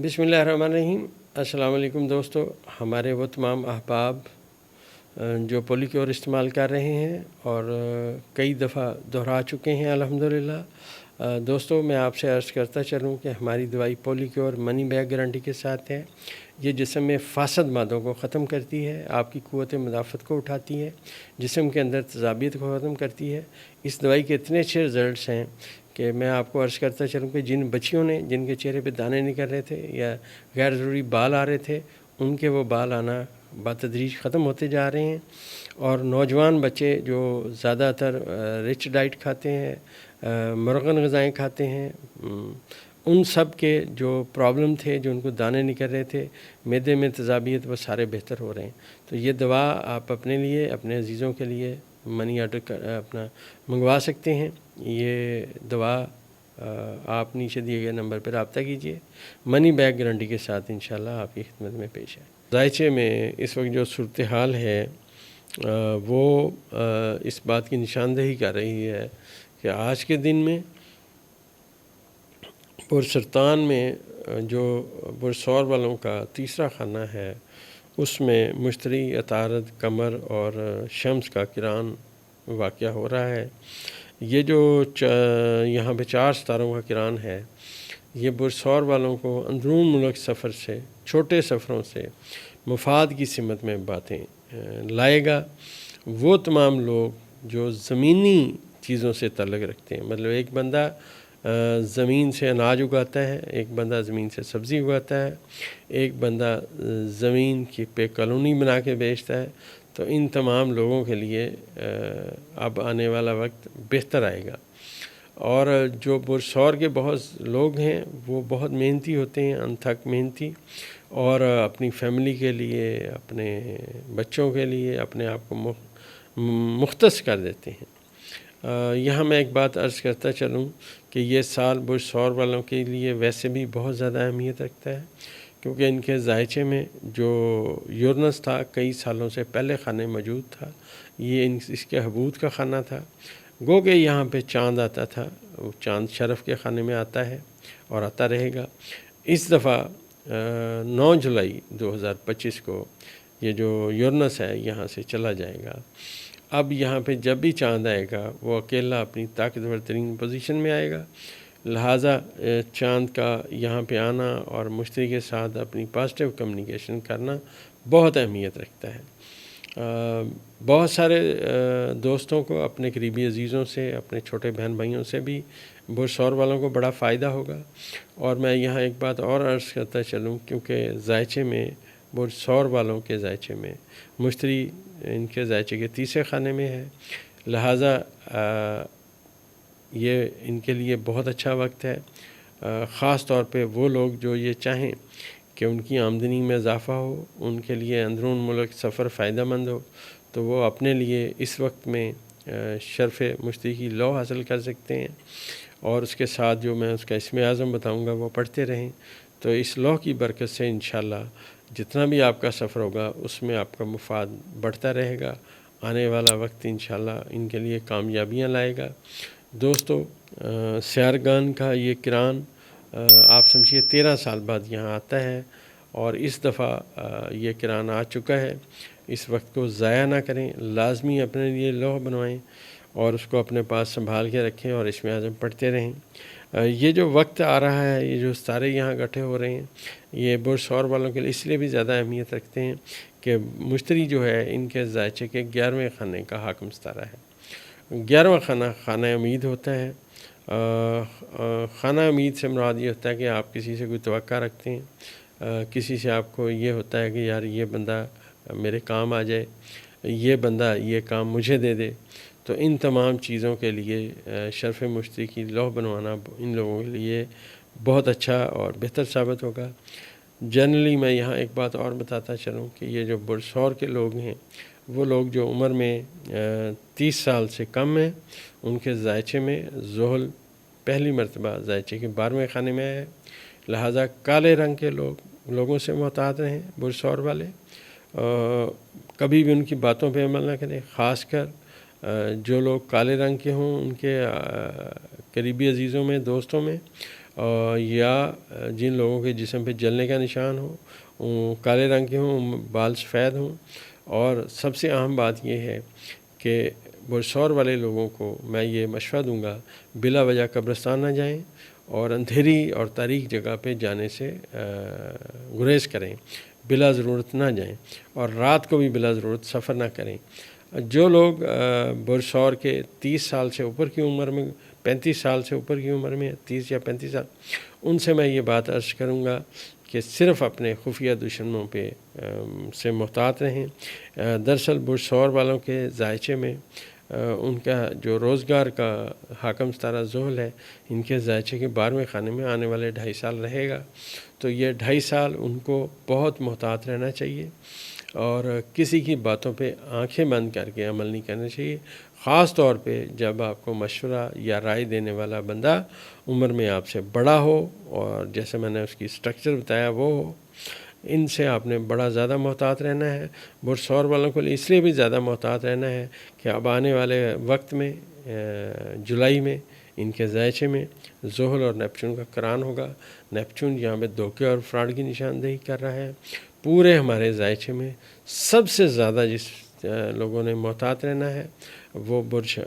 بسم اللہ الرحمن الرحیم۔ السلام علیکم دوستو، ہمارے وہ تمام احباب جو پولی کیور استعمال کر رہے ہیں اور کئی دفعہ دہرا چکے ہیں الحمدللہ۔ دوستو، میں آپ سے عرض کرتا چلوں کہ ہماری دوائی پولی کیور منی بیک گارنٹی کے ساتھ ہے۔ یہ جسم میں فاسد مادوں کو ختم کرتی ہے، آپ کی قوت مدافعت کو اٹھاتی ہے، جسم کے اندر تیزابیت کو ختم کرتی ہے۔ اس دوائی کے اتنے اچھے رزلٹس ہیں کہ میں آپ کو عرض کرتا چلوں کہ جن بچیوں نے جن کے چہرے پہ دانے نکل رہے تھے یا غیر ضروری بال آ رہے تھے، ان کے وہ بال آنا بتدریج ختم ہوتے جا رہے ہیں۔ اور نوجوان بچے جو زیادہ تر رچ ڈائٹ کھاتے ہیں، مرغن غذائیں کھاتے ہیں، ان سب کے جو پرابلم تھے، جو ان کو دانے نکل رہے تھے، معدے میں تیزابیت، وہ سارے بہتر ہو رہے ہیں۔ تو یہ دوا آپ اپنے لیے، اپنے عزیزوں کے لیے منی آرڈر اپنا منگوا سکتے ہیں۔ یہ دوا آپ نیچے دیے گئے نمبر پر رابطہ کیجئے، منی بیک گارنٹی کے ساتھ انشاءاللہ آپ کی خدمت میں پیش ہے۔ ذائچے میں اس وقت جو صورتحال ہے وہ اس بات کی نشاندہی کر رہی ہے کہ آج کے دن میں پرسرطان میں جو برسور والوں کا تیسرا خانہ ہے، اس میں مشتری، عطارد، قمر اور شمس کا کران واقع ہو رہا ہے۔ یہ جو یہاں پہ 4 ستاروں کا کران ہے، یہ برسور والوں کو اندرون ملک سفر سے، چھوٹے سفروں سے مفاد کی سمت میں باتیں لائے گا۔ وہ تمام لوگ جو زمینی چیزوں سے تعلق رکھتے ہیں، مطلب ایک بندہ زمین سے اناج اگاتا ہے، ایک بندہ زمین سے سبزی اگاتا ہے، ایک بندہ زمین کی پہ کالونی بنا کے بیچتا ہے، تو ان تمام لوگوں کے لیے اب آنے والا وقت بہتر آئے گا۔ اور جو برسور کے بہت لوگ ہیں وہ بہت محنتی ہوتے ہیں، انتھک محنتی، اور اپنی فیملی کے لیے، اپنے بچوں کے لیے اپنے آپ کو مختص کر دیتے ہیں۔ یہاں میں ایک بات عرض کرتا چلوں کہ یہ سال برسور والوں کے لیے ویسے بھی بہت زیادہ اہمیت رکھتا ہے، کیونکہ ان کے ذائچے میں جو یورنس تھا کئی سالوں سے پہلے خانے موجود تھا، یہ اس کے حبوط کا خانہ تھا۔ گو کہ یہاں پہ چاند آتا تھا، وہ چاند شرف کے خانے میں آتا ہے اور آتا رہے گا۔ اس دفعہ 9 جولائی 2025 کو یہ جو یورنس ہے یہاں سے چلا جائے گا۔ اب یہاں پہ جب بھی چاند آئے گا وہ اکیلا اپنی طاقتور ترین پوزیشن میں آئے گا، لہٰذا چاند کا یہاں پہ آنا اور مشتری کے ساتھ اپنی پازیٹیو کمیونیکیشن کرنا بہت اہمیت رکھتا ہے۔ بہت سارے دوستوں کو، اپنے قریبی عزیزوں سے، اپنے چھوٹے بہن بھائیوں سے بھی برسور والوں کو بڑا فائدہ ہوگا۔ اور میں یہاں ایک بات اور عرض کرتا چلوں، کیونکہ ذائچے میں، برسور والوں کے ذائچے میں مشتری ان کے ذائچے کے تیسرے خانے میں ہے، لہٰذا یہ ان کے لیے بہت اچھا وقت ہے۔ خاص طور پہ وہ لوگ جو یہ چاہیں کہ ان کی آمدنی میں اضافہ ہو، ان کے لیے اندرون ملک سفر فائدہ مند ہو، تو وہ اپنے لیے اس وقت میں شرف مشتری کی لو حاصل کر سکتے ہیں، اور اس کے ساتھ جو میں اس کا اسم اعظم بتاؤں گا وہ پڑھتے رہیں، تو اس لو کی برکت سے انشاءاللہ جتنا بھی آپ کا سفر ہوگا اس میں آپ کا مفاد بڑھتا رہے گا۔ آنے والا وقت انشاءاللہ ان کے لیے کامیابیاں لائے گا۔ دوستو، سیارگان کا یہ کران آپ سمجھیے 13 سال بعد یہاں آتا ہے، اور اس دفعہ یہ کران آ چکا ہے۔ اس وقت کو ضائع نہ کریں، لازمی اپنے لیے لوح بنوائیں اور اس کو اپنے پاس سنبھال کے رکھیں اور اسم اعظم پڑھتے رہیں۔ یہ جو وقت آ رہا ہے، یہ جو ستارے یہاں اکٹھے ہو رہے ہیں، یہ برسور والوں کے لیے اس لیے بھی زیادہ اہمیت رکھتے ہیں کہ مشتری جو ہے ان کے ذائچے کے 11ویں خانے کا حاکم ستارہ ہے۔ 11واں خانہ خانہ امید ہوتا ہے۔ خانہ امید سے مراد یہ ہوتا ہے کہ آپ کسی سے کوئی توقع رکھتے ہیں، کسی سے آپ کو یہ ہوتا ہے کہ یار یہ بندہ میرے کام آ جائے، یہ بندہ یہ کام مجھے دے دے، تو ان تمام چیزوں کے لیے شرف مشتری کی لوح بنوانا ان لوگوں کے لیے بہت اچھا اور بہتر ثابت ہوگا۔ جنرلی میں یہاں ایک بات اور بتاتا چلوں کہ یہ جو برسور کے لوگ ہیں، وہ لوگ جو عمر میں 30 سال سے کم ہیں، ان کے ذائچے میں زحل پہلی مرتبہ ذائچے کے 12ویں خانے میں ہے، لہٰذا کالے رنگ کے لوگوں سے محتاط رہیں برسور والے، کبھی بھی ان کی باتوں پہ عمل نہ کریں، خاص کر جو لوگ کالے رنگ کے ہوں ان کے قریبی عزیزوں میں، دوستوں میں، یا جن لوگوں کے جسم پہ جلنے کا نشان ہو، کالے رنگ کے ہوں، بال سفید ہوں، اور سب سے اہم بات یہ ہے کہ برسور والے لوگوں کو میں یہ مشورہ دوں گا بلا وجہ قبرستان نہ جائیں اور اندھیری اور تاریک جگہ پہ جانے سے گریز کریں، بلا ضرورت نہ جائیں، اور رات کو بھی بلا ضرورت سفر نہ کریں۔ جو لوگ برسور کے 30 سال سے اوپر کی عمر میں، 35 سال سے اوپر کی عمر میں، 30 یا 35 سال، ان سے میں یہ بات عرض کروں گا کہ صرف اپنے خفیہ دشمنوں پہ سے محتاط رہیں۔ دراصل برسور والوں کے ذائچے میں ان کا جو روزگار کا حاکم ستارہ ذوحل ہے، ان کے ذائچے کے 12ویں خانے میں آنے والے 2.5 سال رہے گا، تو یہ 2.5 سال ان کو بہت محتاط رہنا چاہیے اور کسی کی باتوں پہ آنکھیں بند کر کے عمل نہیں کرنا چاہیے، خاص طور پہ جب آپ کو مشورہ یا رائے دینے والا بندہ عمر میں آپ سے بڑا ہو اور جیسے میں نے اس کی سٹرکچر بتایا وہ ہو۔ ان سے آپ نے بڑا زیادہ محتاط رہنا ہے۔ برسور والوں کو اس لیے بھی زیادہ محتاط رہنا ہے کہ اب آنے والے وقت میں جولائی میں ان کے ذائچے میں ذوحل اور نیپچون کا قران ہوگا۔ نیپچون یہاں پہ دھوکے اور فراڈ کی نشاندہی کر رہا ہے۔ پورے ہمارے ذائچے میں سب سے زیادہ جس لوگوں نے محتاط رہنا ہے وہ برج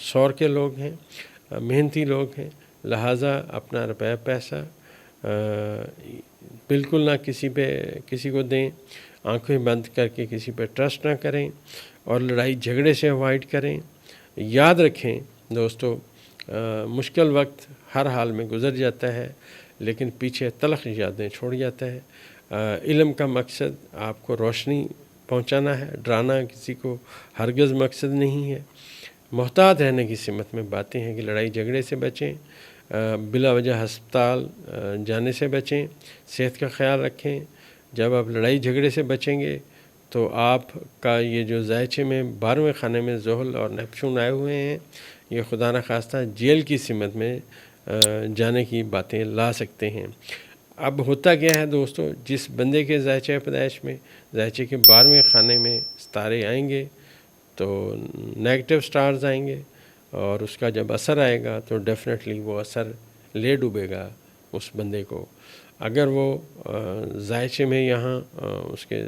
سور کے لوگ ہیں، محنتی لوگ ہیں، لہٰذا اپنا روپے پیسہ بالکل نہ کسی کو دیں، آنکھیں بند کر کے کسی پہ ٹرسٹ نہ کریں اور لڑائی جھگڑے سے اوائڈ کریں۔ یاد رکھیں دوستو، مشکل وقت ہر حال میں گزر جاتا ہے لیکن پیچھے تلخ یادیں چھوڑ جاتا ہے۔ علم کا مقصد آپ کو روشنی پہنچانا ہے، ڈرانا کسی کو ہرگز مقصد نہیں ہے۔ محتاط رہنے کی سمت میں باتیں ہیں کہ لڑائی جھگڑے سے بچیں، بلا وجہ ہسپتال جانے سے بچیں، صحت کا خیال رکھیں۔ جب آپ لڑائی جھگڑے سے بچیں گے تو آپ کا یہ جو ذائچے میں 12ویں خانے میں ذوحل اور نیپچون آئے ہوئے ہیں، یہ خدا نخواستہ جیل کی سمت میں جانے کی باتیں لا سکتے ہیں۔ اب ہوتا کیا ہے دوستو، جس بندے کے ذائچہ پیدائش میں ذائچے کے 12ویں خانے میں ستارے آئیں گے تو نیگیٹو سٹارز آئیں گے، اور اس کا جب اثر آئے گا تو ڈیفینیٹلی وہ اثر لے ڈوبے گا اس بندے کو۔ اگر وہ ذائچے میں یہاں اس کے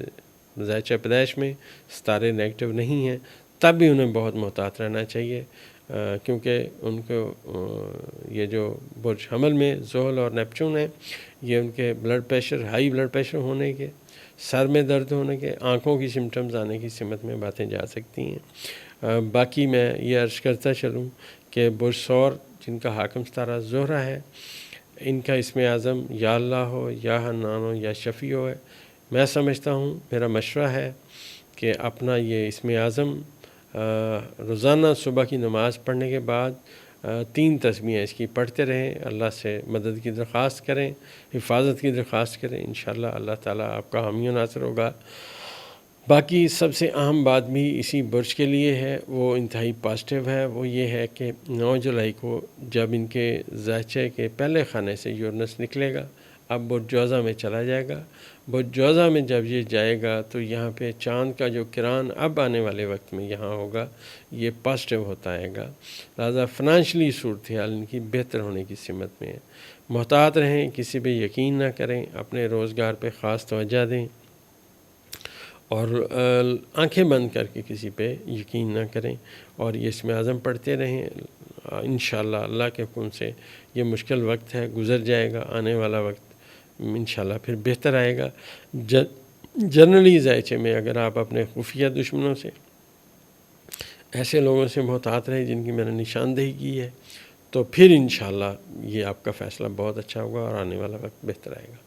ذائچہ پیدائش میں ستارے نیگیٹو نہیں ہیں تب بھی انہیں بہت محتاط رہنا چاہیے، کیونکہ ان کو یہ جو برج حمل میں ذوحل اور نیپچون ہیں، یہ ان کے blood pressure, high blood pressure ہونے کے، سر میں درد ہونے کے، آنکھوں کی سمٹمز آنے کی سمت میں باتیں جا سکتی ہیں۔ باقی میں یہ عرض کرتا چلوں کہ برج سور جن کا حاکم ستارہ زہرہ ہے، ان کا اسم اعظم یا اللہ ہو، یا حنان ہو، یا شفیع ہو ہے۔ میں سمجھتا ہوں، میرا مشورہ ہے کہ اپنا یہ اسم اعظم روزانہ صبح کی نماز پڑھنے کے بعد 3 تسبیحیں اس کی پڑھتے رہیں، اللہ سے مدد کی درخواست کریں، حفاظت کی درخواست کریں، انشاءاللہ اللہ تعالیٰ آپ کا حامی و ناصر ہوگا۔ باقی سب سے اہم بات بھی اسی برج کے لیے ہے، وہ انتہائی پازیٹیو ہے، وہ یہ ہے کہ 9 جولائی کو جب ان کے ذائچے کے پہلے خانے سے یورنس نکلے گا، اب برج جوزہ میں چلا جائے گا۔ برج جوزہ میں جب یہ جائے گا تو یہاں پہ چاند کا جو کران اب آنے والے وقت میں یہاں ہوگا، یہ پازیٹیو ہوتا آئے گا، لہٰذا فنانشلی صورتحال ان کی بہتر ہونے کی سمت میں ہے۔ محتاط رہیں، کسی پہ یقین نہ کریں، اپنے روزگار پہ خاص توجہ دیں اور آنکھیں بند کر کے کسی پہ یقین نہ کریں، اور یہ اسم اعظم پڑھتے رہیں۔ انشاءاللہ اللہ کے حکم سے یہ مشکل وقت ہے، گزر جائے گا، آنے والا وقت انشاءاللہ پھر بہتر آئے گا۔ جنرلی ذائچے میں اگر آپ اپنے خفیہ دشمنوں سے، ایسے لوگوں سے محتاط رہیں جن کی میں نے نشاندہی کی ہے، تو پھر انشاءاللہ یہ آپ کا فیصلہ بہت اچھا ہوگا اور آنے والا وقت بہتر آئے گا۔